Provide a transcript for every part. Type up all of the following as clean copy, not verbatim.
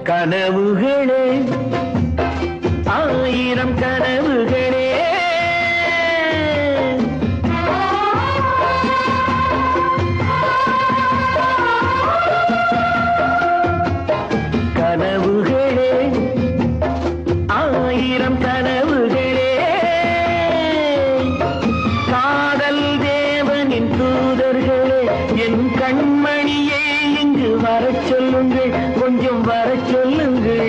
கனவுகளே ஆயிரம் கனவுகளே கனவுகளே ஆயிரம் கனவுகளே காதல் தேவனின் தூதர்களே என் கண்மணியே இங்கு வரச் சொல்லுங்கள் கொஞ்சம் வரச் சொல்லுங்கள்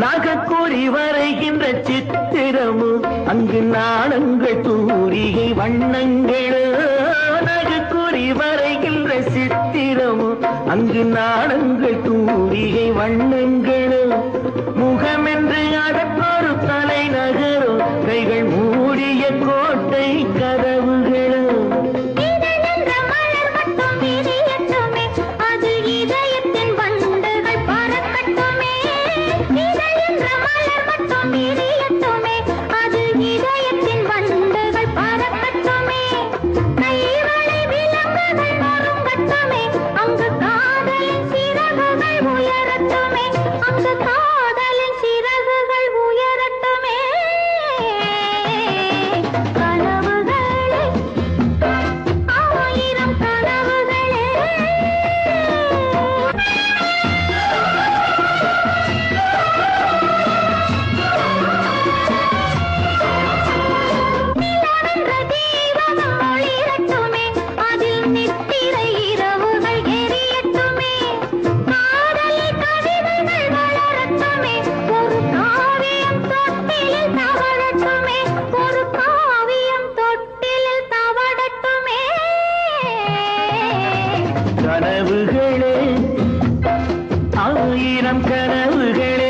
நாகக்கூறி வரைகின்ற சித்திரமும் அங்கு நாணங்கள் தூரிகை வண்ணங்களோ நாகக்கூறி வரைகின்ற சித்திரமும் அங்கு நாணங்கள் தூரிகை வண்ணங்களோ முகமென்று அதற்கொரு தலைநகரோ கைகள் மூடிய கோட்டை கதவுகளோ கனவுகளே ஆயிரம் கனவுகளே